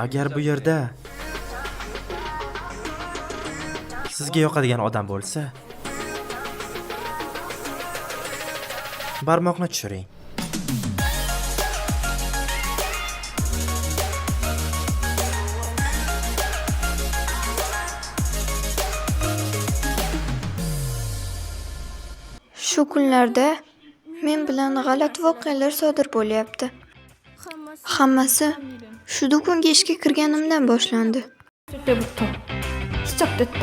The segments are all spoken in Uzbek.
Agar bu yerda sizga yoqadigan odam bo'lsa, barmoqni tushiring. Shu kunlarda men bilan g'alati voqealar sodir bo'lyapti. Hammasi shu do'konga ishga kirganimdan boshlandi. 때부터 시작됐다.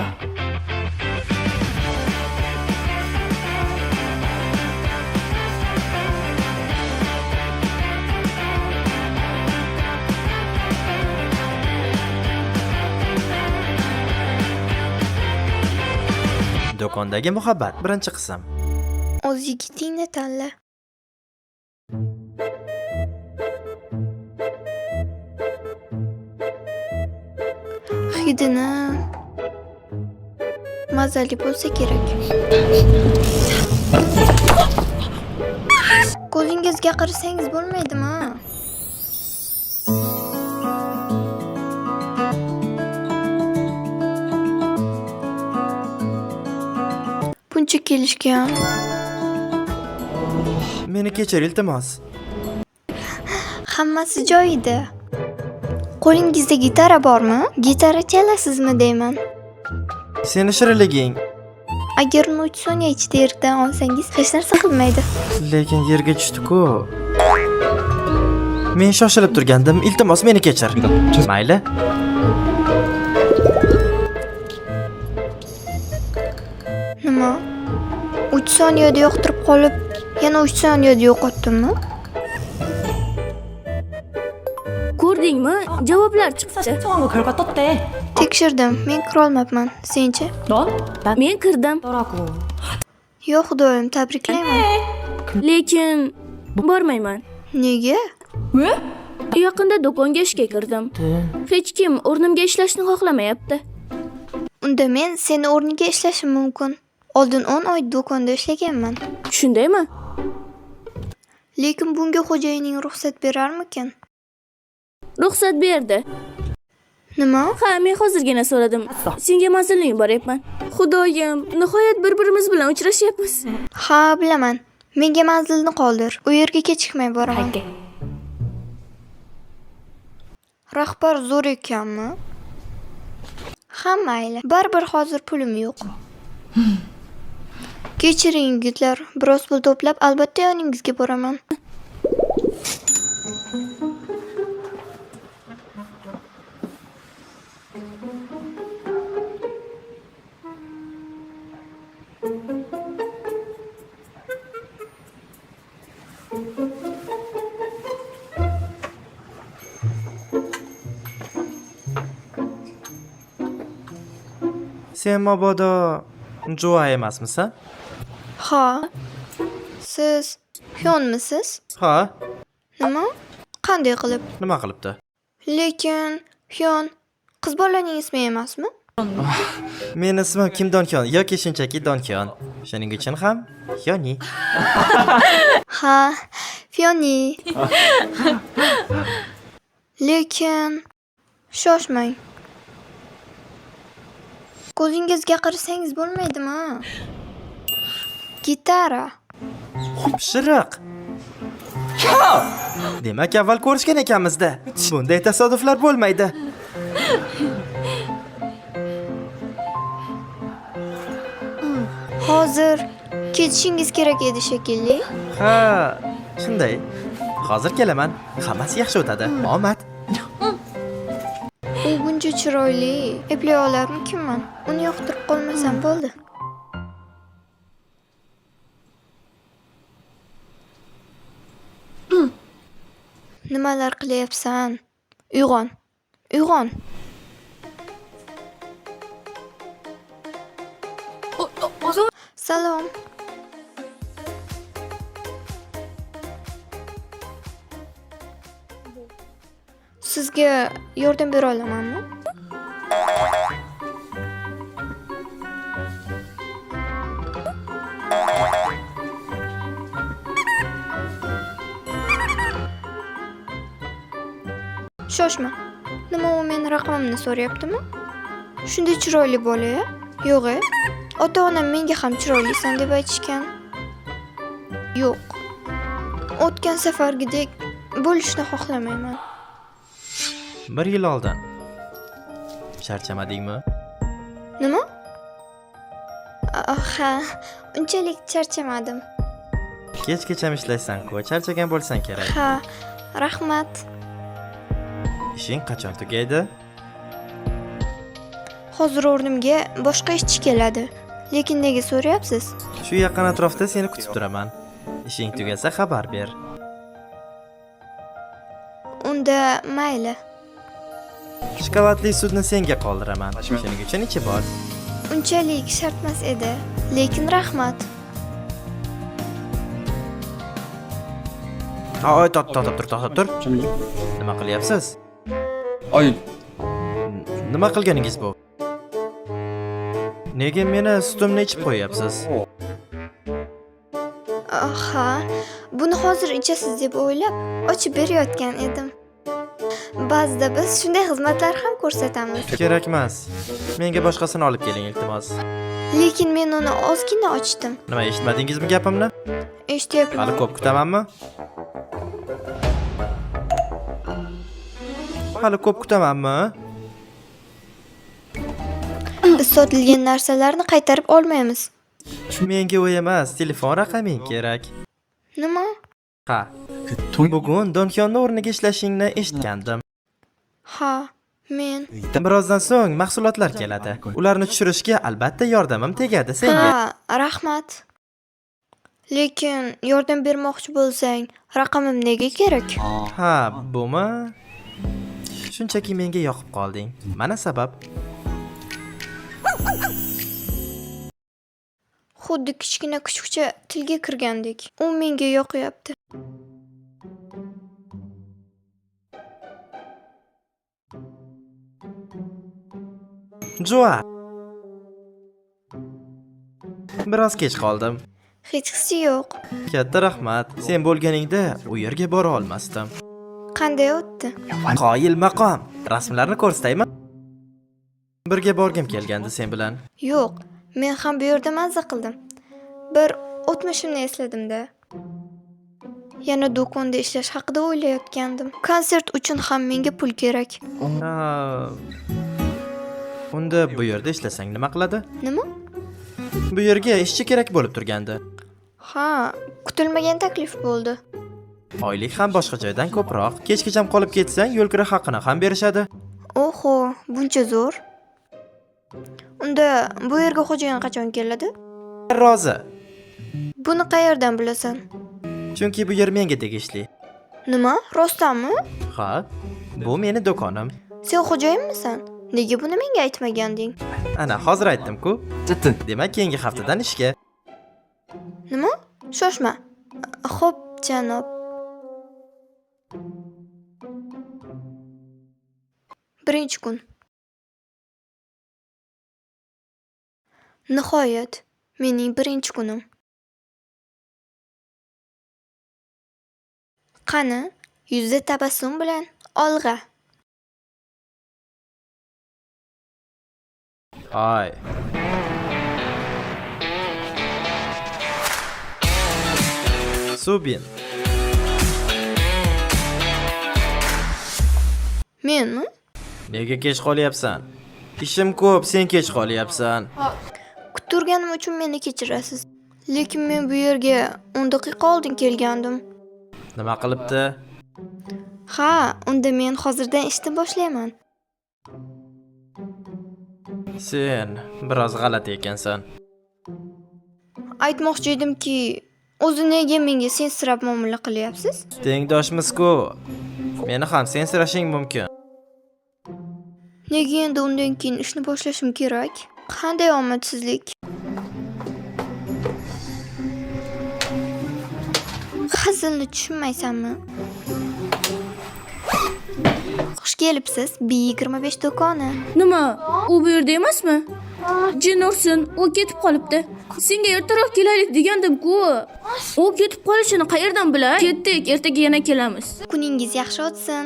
Do'kondagi muhabbat, birinchi qism. O'z yigitingni tanla. Hidini mazali bo'lsa kerak. Ko'zingizga qarasangiz bo'lmaydimi? Buncha kelishgan. Meni kechir, iltimos. Hammasi joyida. Qo'lingizda gitara bormi? Gitara chalasizmi deyman. Seni shirinliging. Agar uni 3 soniya ichida yerdan olsangiz, hech narsa qilmaydi. Lekin yerga tushdi-ku. Men shoshilib turgandim. Iltimos, meni kechir. Mayli. Nima? 3 soniyada yoqtirib qolib, yana 3 soniyada yo'qotdimmi? Ko'rdingmi? Javoblar chiqdi. 채점한 거 결과 떴대. Tekshirdim, men kira olmabman. Senchi? 넌? 난 Men kirdim, 더라고. Yo'q, xudoyim, tabriklayman. lekin bormayman. Nega? 왜? Yaqinda do'konga ishga kirdim. Hech kim o'rnimga ishlashni xohlamayapti. Unda men seni o'rniga ishlashim mumkin. Oldin 10 oy do'konda ishlaganman. Shundaymi? Lekin bunga xo'jayining ruxsat berarmikan? Ruxsat berdi. Nima? Ha, men hozirgina so'radim. Senga manzilni yuboryapman. Xudoyim, nihoyat bir-birimiz bilan uchrashyapmiz. Ha, bilaman. Menga manzilni qoldir. U yerga kechikmay boraman. 갈게. Rahbar zo'r ekanmi? Ha, mayli. Baribir hozir pulim yo'q. Kechiring yigitlar, biroz pul to'plab albatta yoningizga boraman. Sen mabodo Joa emasmisan? Ha. Siz Hyonmisiz? Ha, Nima? Qanday qilib? nima qilibdi? Lekin Hyon qiz bolaning ismi emasmi? Meni ismim Kim Donkyon yoki shunchaki Donkyon. Shuning uchun ham Yoni. Ha, Fyoni. Lekin shoshmang. Ko'zingizga qarasangiz bo'lmaydimi? Gitara. Pishiriq. Demak, avval ko'rishgan ekanmiz-da. Bunday tasodiflar bo'lmaydi. Hozir ketishingiz kerak edi shekilli. Ha, shunday. Hozir kelaman. Hammasi yaxshi o'tadi. Omad. U buncha chiroyli. Eplay olarmikinman? Uni yoqtirib qolmasam bo'ldi. Nimalar qilyapsan? Uyg'on. Uyg'on. Salom. Sizga yordam bera olamanmi? Shoshma. Nima u meni raqamimni so'rayaptimi? Shunday chiroyli bola-ya? Yo'q-e. Ota-onam menga ham chiroylisan deb aytishgan. Yo'q. O'tgan safargidek bo'lishni xohlamayman. 1 yil oldin. Charchamadingmi? Nima? Ha, unchalik charchamadim. Kechgacha ishlaysan-ku, charchagan bo'lsan kerak. Ha, rahmat. Ishing qachon tugaydi? Hozir o'rnimga boshqa ishchi keladi. Lekin nega so'rayapsiz? Shu yaqin atrofda seni kutib turaman. Ishing tugasa xabar ber. Unda mayli. Shokoladli sutni senga qoldiraman. Shuning uchun ichib ol. Unchalik shartmas edi, lekin rahmat. Oy, to'xtab tur. Nima qilyapsiz? Oy, Nima qilganingiz bu? Nega meni sutimni ichib qo'yapsiz? Ha, buni hozir ichasiz deb o'ylab ochib berayotgan edim. Ba'zida biz shunday xizmatlar ham ko'rsatamiz. Kerak emas. Menga boshqasini olib keling, iltimos. Lekin men uni ozgina ochdim. Nima eshitmadingizmi gapimni? Eshityapman. Hali ko'p kutamanmi? Hali ko'p kutamanmi? Biz sotilgan narsalarni qaytarib olmaymiz. Menga u emas, telefon raqaming kerak. Nima? Ha, bugun Donkyonni o'rniga ishlashingni eshitgandim. Ha, men. Birozdan so'ng mahsulotlar keladi. Ularni tushirishga albatta yordamim tegadi senga. Ha, rahmat. Lekin yordam bermoqchi bo'lsang, raqamim nega kerak? Ha, bumi? Shunchaki menga yoqib qolding. Mana sabab. Xuddi kichkina kuchukcha tilga kirgandek. U menga yoqyapti. Joa. Biroz kech qoldim. Hechqisi yo'q. Katta rahmat. Sen bo'lganingda u yerga bora olmasdim. Qanday o'tdi? Qoyil maqom. Rasmlarni ko'rsataymi? Birga borgim kelgandi sen bilan. Yo'q, men ham bu yerda mazza qildim. Bir o'tmishimni esladim-da. Yana do'konda ishlash haqida o'ylayotgandim. Konsert uchun ham menga pul kerak. Ha. Unda bu yerda ishlasang nima qiladi? Nima? Bu yerga ishchi kerak bo'lib turgandi. Ha, kutilmagan taklif bo'ldi. Oylik ham boshqa joydan ko'proq. Kechgacha qolib ketsang, yo'l kira haqini ham berishadi. Oho, buncha zo'r. Unda bu yerga xo'jayin qachon keladi? Rozi. Buni qayerdan bilasan? Chunki bu yer menga tegishli. Nima? Rostdanmi? Ha, bu meni do'konim. Sen xo'jayinmisan? Nega buni menga aytmaganding? Ana, hozir aytdim-ku. jittin. Demak, keyingi haftadan ishga. Nima? Shoshma. Xo'p, janob. Birinchi kun. Nihoyat, mening birinchi kunim. Qani, yuzda tabassum bilan olg'a. Ay. Subin. Menmi? Nega kech qolyapsan? Ishim ko'p, sen kech qolyapsan. Kutturganim uchun meni kechirasiz. Lekin men bu yerga 10 daqiqa oldin kelgandim. Nima qilibdi? Ha, unda men hozirdan ishni boshlayman. Sen biroz g'alati ekansan. Aytmoqchi edimki, o'zi nega menga sensirab muomala qilyapsiz? Tengdoshmiz-ku. Meni ham sensirashing mumkin. Nega endi undan keyin ishni boshlashim kerak? Qanday omadsizlik. Hazilni tushunmaysanmi? Xush kelibsiz, B25 do'koni. Nima? U bu yerda emasmi? Jin ursin, u ketib qolibdi. Senga ertaroq kelaylik degandim-ku. U ketib qolishini qayerdan bilay? Ketdik, ertaga yana kelamiz. Kuningiz yaxshi o'tsin.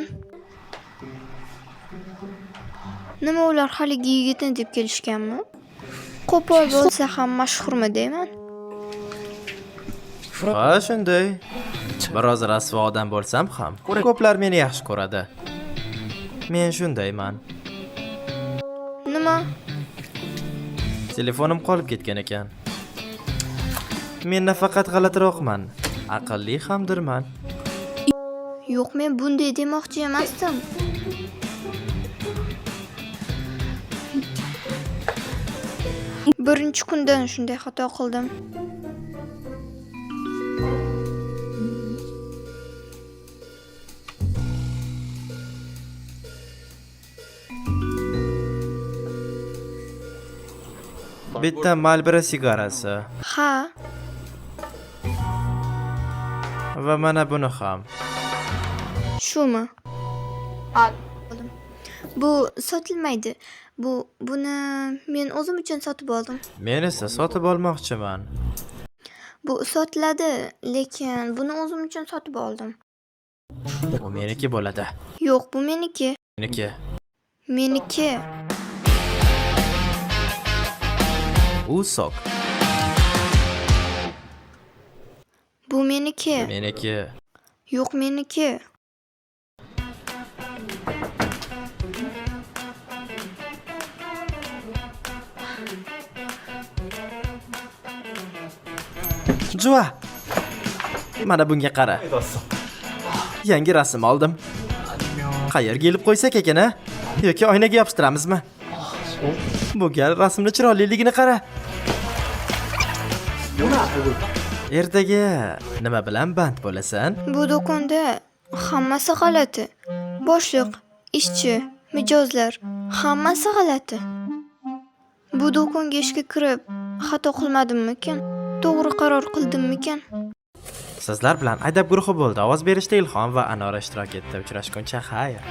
Nima ular haligi yigitni deb kelishganmi? Qo'pol bo'lsa ham mashhurmi deyman. Ha, shunday. Biroz rasvo odam bo'lsam ham, ko'plar meni yaxshi ko'radi. Men shundayman. Nima? Telefonim qolib ketgan ekan. Men nafaqat g'alatiroqman, aqlli hamdirman. Yo'q, men bunday demoqchi emasdim. Birinchi kundan shunday xato qildim. Bitta Marlboro sigarasi Ha, va mana buni ham. shumi? Oldim. Bu sotilmaydi. Buni men o'zim uchun sotib oldim. Men esa sotib olmoqchiman. Bu sotiladi, lekin buni o'zim uchun sotib oldim. U meniki bo'ladi. Yo'q, bu meniki. Meniki. Meniki. U sok. Bu meniki. Meniki. Yo'q, meniki. Jua. Mana bunga qara. Yangi rasm oldim. Qayerga ilib qo'ysak ekan, a? Yoki oynaga yopishtiramizmi? Bu gal rasmni chiroyliligini qara. Ertaga nima bilan band bo'lasan? Bu do'konda hammasi g'alati. Boshliq, ishchi, mijozlar hammasi g'alati. Bu do'konga ishga kirib xato qilmadimmikan? To'g'ri qaror qildimmikan? Sizlar bilan Adab guruhi bo'ldi. Ovoz berishda Ilhom va Anora ishtirok etdi. Uchrashguncha xayr.